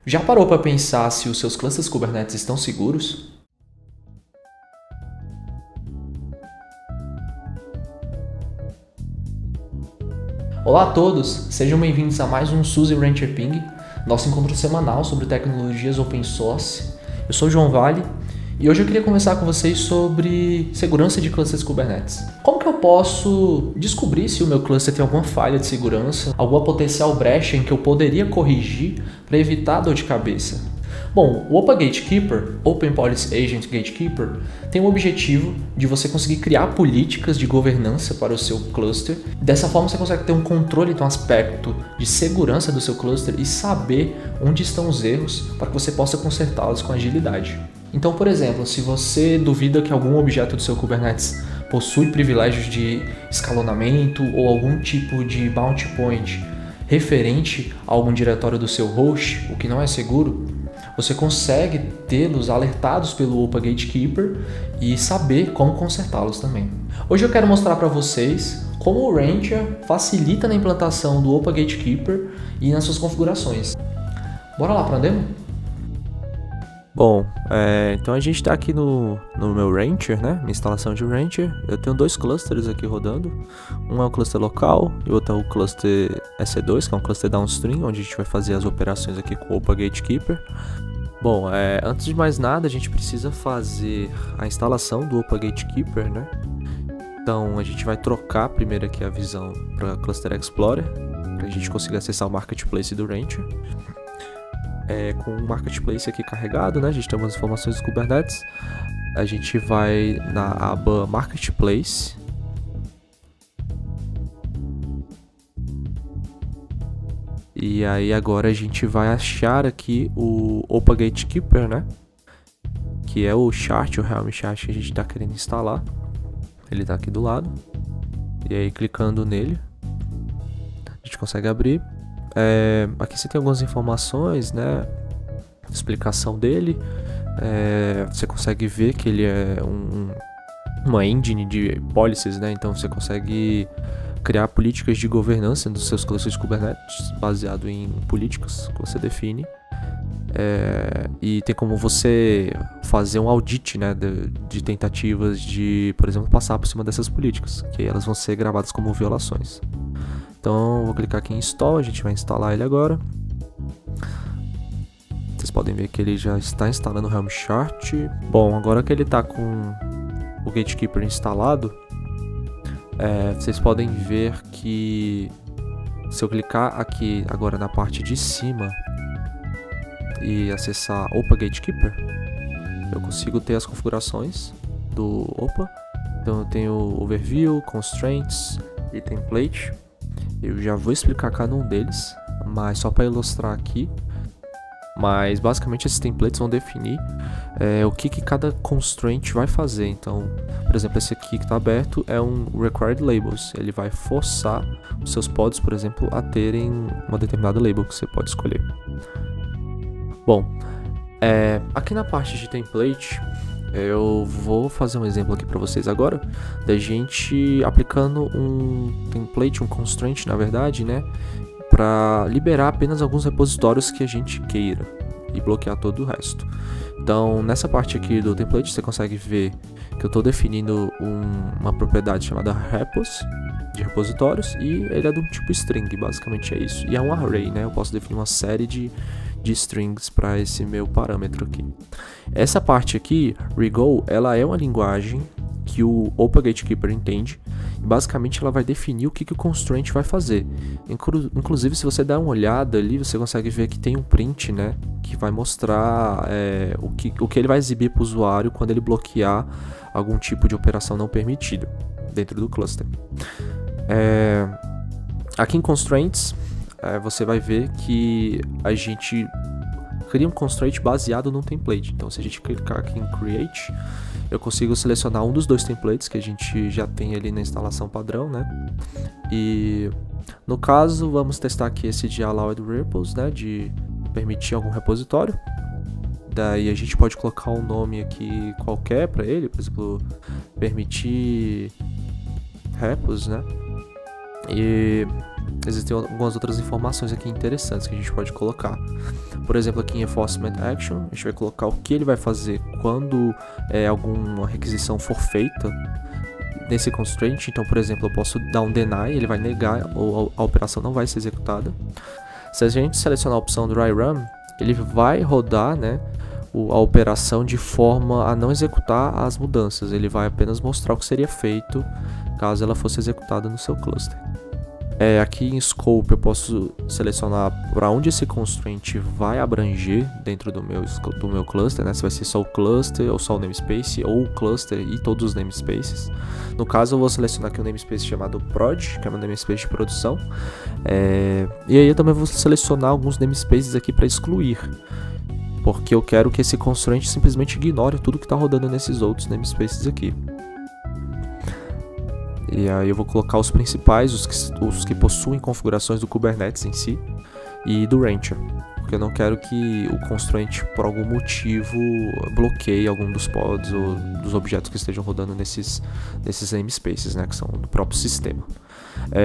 Já parou para pensar se os seus clusters Kubernetes estão seguros? Olá a todos, sejam bem-vindos a mais um SUSE Rancher Ping, nosso encontro semanal sobre tecnologias open source. Eu sou o João Vale e hoje eu queria conversar com vocês sobre segurança de clusters Kubernetes. Como que eu posso descobrir se o meu cluster tem alguma falha de segurança, alguma potencial brecha em que eu poderia corrigir para evitar dor de cabeça? Bom, o Open Gatekeeper, Open Policy Agent Gatekeeper, tem o objetivo de você conseguir criar políticas de governança para o seu cluster. Dessa forma você consegue ter um controle do aspecto de segurança do seu cluster e saber onde estão os erros para que você possa consertá-los com agilidade. Então, por exemplo, se você duvida que algum objeto do seu Kubernetes possui privilégios de escalonamento ou algum tipo de bounty point referente a algum diretório do seu host, o que não é seguro, você consegue tê-los alertados pelo Open Gatekeeper e saber como consertá-los também. Hoje eu quero mostrar para vocês como o Rancher facilita na implantação do Open Gatekeeper e nas suas configurações. Bora lá para a demo? Bom, então a gente está aqui no meu Rancher, né? Minha instalação de Rancher. Eu tenho dois clusters aqui rodando. Um é o cluster local e o outro é o cluster EC2, que é um cluster downstream, onde a gente vai fazer as operações aqui com o Open Gatekeeper. Bom, antes de mais nada, a gente precisa fazer a instalação do Open Gatekeeper, né? Então a gente vai trocar primeiro aqui a visão para Cluster Explorer, para a gente conseguir acessar o Marketplace do Rancher. Com o Marketplace aqui carregado, né? A gente tem algumas informações do Kubernetes. A gente vai na aba Marketplace. E aí agora a gente vai achar aqui o Open Gatekeeper, né? Que é o chart, o Helm chart que a gente está querendo instalar. Ele está aqui do lado. E aí clicando nele, a gente consegue abrir. Aqui você tem algumas informações, né? Explicação dele. Você consegue ver que ele é uma engine de policies, né? Então você consegue criar políticas de governança dos seus clusters Kubernetes baseado em políticas que você define. E tem como você fazer um audit, né, de tentativas de, por exemplo, passar por cima dessas políticas, que elas vão ser gravadas como violações. Então vou clicar aqui em Install, a gente vai instalar ele agora. Vocês podem ver que ele já está instalando o Helm chart. Bom, agora que ele está com o Gatekeeper instalado, vocês podem ver que se eu clicar aqui agora na parte de cima e acessar Open Gatekeeper, eu consigo ter as configurações do Open. Então eu tenho Overview, Constraints e Template. Eu já vou explicar cada um deles, mas só para ilustrar aqui. Mas basicamente esses templates vão definir o que cada constraint vai fazer. Então, por exemplo, esse aqui que está aberto é um Required Labels. Ele vai forçar os seus pods, por exemplo, a terem uma determinada label que você pode escolher. Bom, aqui na parte de template, eu vou fazer um exemplo aqui para vocês agora da gente aplicando um template, um constraint na verdade, né, para liberar apenas alguns repositórios que a gente queira e bloquear todo o resto. Então nessa parte aqui do template você consegue ver que eu estou definindo uma propriedade chamada repos, de repositórios, e ele é do tipo string, basicamente é isso. E é um array, né, eu posso definir uma série de strings para esse meu parâmetro aqui. Essa parte aqui, Rego, ela é uma linguagem que o Open Gatekeeper entende. E basicamente ela vai definir o que o constraint vai fazer. Inclusive, se você der uma olhada ali, você consegue ver que tem um print, né, que vai mostrar o que ele vai exibir para o usuário quando ele bloquear algum tipo de operação não permitida dentro do cluster. Aqui em Constraints, você vai ver que a gente cria um constraint baseado num template. Então se a gente clicar aqui em Create, eu consigo selecionar um dos dois templates que a gente já tem ali na instalação padrão, né? E no caso, vamos testar aqui esse de Allowed Repos, né? De permitir algum repositório. Daí a gente pode colocar um nome aqui qualquer para ele, por exemplo, permitir repos, né? E existem algumas outras informações aqui interessantes que a gente pode colocar. Por exemplo, aqui em Enforcement Action, a gente vai colocar o que ele vai fazer quando alguma requisição for feita nesse constraint. Então, por exemplo, eu posso dar um deny, ele vai negar ou a operação não vai ser executada. Se a gente selecionar a opção dry run, ele vai rodar, né, a operação de forma a não executar as mudanças. Ele vai apenas mostrar o que seria feito caso ela fosse executada no seu cluster. Aqui em Scope eu posso selecionar para onde esse constraint vai abranger dentro do meu cluster, né? Se vai ser só o cluster ou só o namespace, ou o cluster e todos os namespaces. No caso eu vou selecionar aqui um namespace chamado prod, que é um namespace de produção. E aí eu também vou selecionar alguns namespaces aqui para excluir, porque eu quero que esse constraint simplesmente ignore tudo que está rodando nesses outros namespaces aqui. E aí eu vou colocar os principais, os que possuem configurações do Kubernetes em si e do Rancher, porque eu não quero que o constraint por algum motivo bloqueie algum dos pods ou dos objetos que estejam rodando nesses namespaces, né, que são do próprio sistema.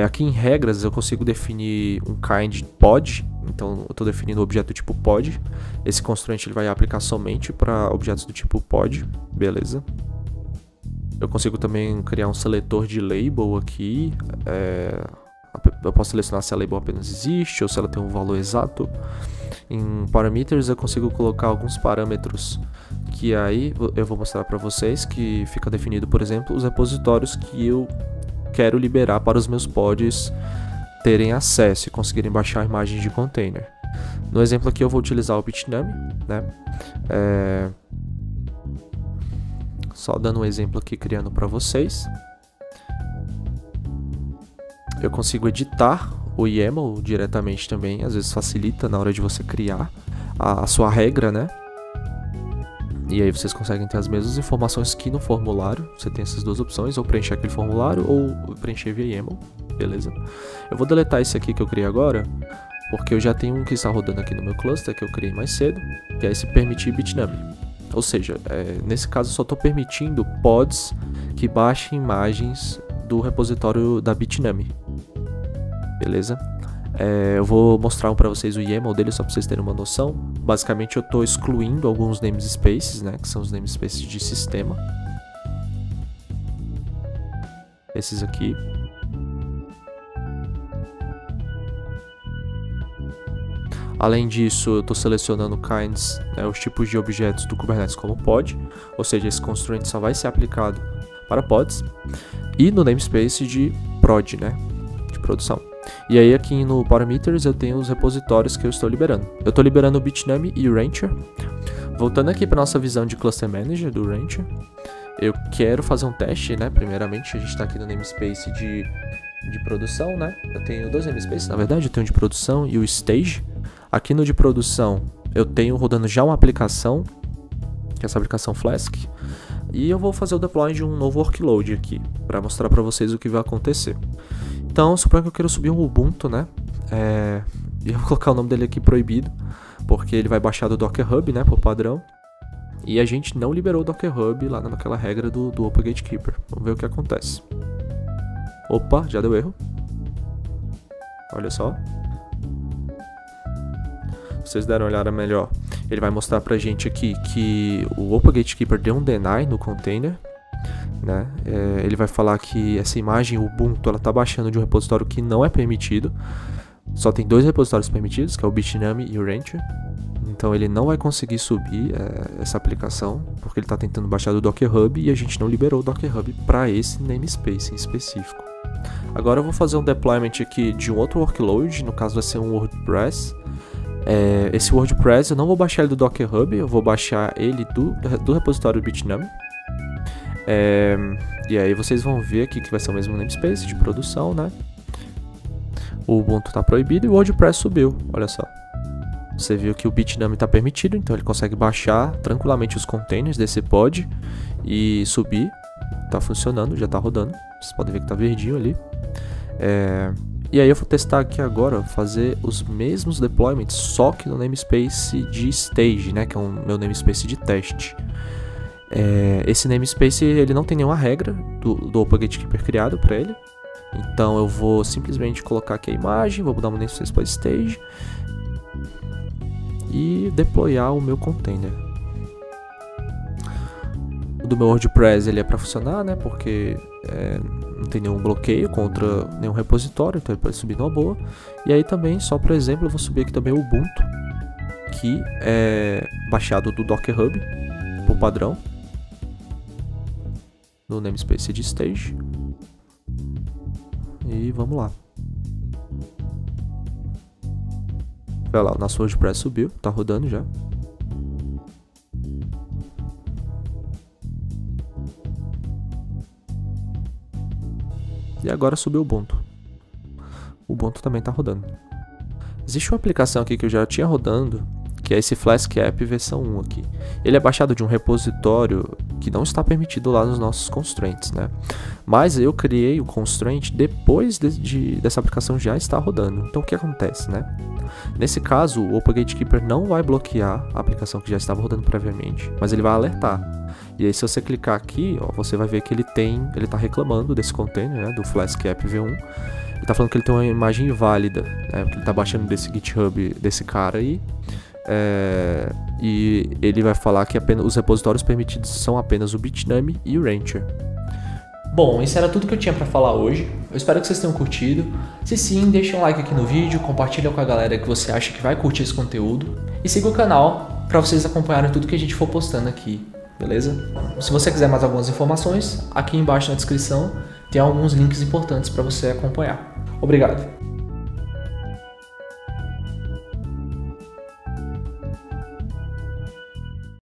Aqui em regras eu consigo definir um kind pod, então eu estou definindo o objeto do tipo pod. Esse constraint ele vai aplicar somente para objetos do tipo pod, beleza. Eu consigo também criar um seletor de label aqui. Eu posso selecionar se a label apenas existe ou se ela tem um valor exato. Em parameters eu consigo colocar alguns parâmetros que aí eu vou mostrar para vocês, que fica definido, por exemplo, os repositórios que eu quero liberar para os meus pods terem acesso e conseguirem baixar imagens de container. No exemplo aqui eu vou utilizar o Bitnami, né? Só dando um exemplo aqui, criando para vocês. Eu consigo editar o YAML diretamente também, às vezes facilita na hora de você criar a sua regra, né? E aí vocês conseguem ter as mesmas informações que no formulário. Você tem essas duas opções, ou preencher aquele formulário ou preencher via YAML, beleza? Eu vou deletar esse aqui que eu criei agora, porque eu já tenho um que está rodando aqui no meu cluster, que eu criei mais cedo, que é esse permitir Bitnami. Ou seja, nesse caso eu só estou permitindo pods que baixem imagens do repositório da Bitnami, beleza? Eu vou mostrar para vocês o YAML dele só para vocês terem uma noção. Basicamente eu estou excluindo alguns namespaces, né, que são os namespaces de sistema. Esses aqui. Além disso, eu estou selecionando kinds, né, os tipos de objetos do Kubernetes como pod, ou seja, esse constraint só vai ser aplicado para pods, e no namespace de prod, né, de produção. E aí aqui no parameters eu tenho os repositórios que eu estou liberando. Eu estou liberando o Bitnami e o Rancher. Voltando aqui para nossa visão de Cluster Manager do Rancher, eu quero fazer um teste, né, primeiramente a gente está aqui no namespace de produção, né, eu tenho dois namespaces, na verdade eu tenho o de produção e o Stage. Aqui no de produção eu tenho rodando já uma aplicação, que é essa aplicação Flask, e eu vou fazer o deploy de um novo workload aqui, para mostrar para vocês o que vai acontecer. Então, suponho que eu quero subir um Ubuntu, né, e eu vou colocar o nome dele aqui proibido, porque ele vai baixar do Docker Hub, né, por padrão, e a gente não liberou o Docker Hub lá naquela regra do Open Gatekeeper. Vamos ver o que acontece. Opa, já deu erro. Olha só. Se vocês deram uma olhada melhor, ele vai mostrar pra gente aqui que o Open Gatekeeper deu um deny no container, né? Ele vai falar que essa imagem Ubuntu ela tá baixando de um repositório que não é permitido. Só tem dois repositórios permitidos, que é o Bitnami e o Rancher. Então ele não vai conseguir subir essa aplicação, porque ele está tentando baixar do Docker Hub e a gente não liberou o Docker Hub para esse namespace em específico. Agora eu vou fazer um deployment aqui de um outro workload, no caso vai ser um WordPress. Esse WordPress eu não vou baixar ele do Docker Hub, eu vou baixar ele do repositório do Bitnami. E aí vocês vão ver aqui que vai ser o mesmo namespace de produção, né? O Ubuntu está proibido e o WordPress subiu, olha só. Você viu que o Bitnami está permitido, então ele consegue baixar tranquilamente os containers desse pod e subir. Está funcionando, já está rodando. Vocês podem ver que está verdinho ali. E aí eu vou testar aqui agora, fazer os mesmos deployments, só que no namespace de stage, né, que é o meu namespace de teste. Esse namespace ele não tem nenhuma regra do Open Gatekeeper criado para ele. Então eu vou simplesmente colocar aqui a imagem, vou mudar o namespace para stage e deployar o meu container. O do meu WordPress ele é para funcionar, né? Porque não tem nenhum bloqueio contra nenhum repositório, então ele pode subir numa boa. E aí também, só por exemplo, eu vou subir aqui também o Ubuntu, que é baixado do Docker Hub por padrão, no namespace de stage. E vamos lá. Vai lá, o nosso WordPress subiu, tá rodando já. E agora subiu o Ubuntu. O Ubuntu também tá rodando. Existe uma aplicação aqui que eu já tinha rodando, que é esse Flask App versão 1 aqui. Ele é baixado de um repositório que não está permitido lá nos nossos constraints, né? Mas eu criei o constraint depois dessa aplicação já estar rodando. Então o que acontece, né? Nesse caso, o Open Gatekeeper não vai bloquear a aplicação que já estava rodando previamente, mas ele vai alertar. E aí se você clicar aqui, ó, você vai ver que ele está reclamando desse container, né, do Flask App V1. Ele está falando que ele tem uma imagem inválida, né, porque ele está baixando desse GitHub desse cara aí. E ele vai falar que os repositórios permitidos são apenas o Bitnami e o Rancher. Bom, isso era tudo que eu tinha pra falar hoje. Eu espero que vocês tenham curtido. Se sim, deixa um like aqui no vídeo, compartilha com a galera que você acha que vai curtir esse conteúdo e siga o canal para vocês acompanharem tudo que a gente for postando aqui, beleza? Se você quiser mais algumas informações, aqui embaixo na descrição tem alguns links importantes para você acompanhar. Obrigado!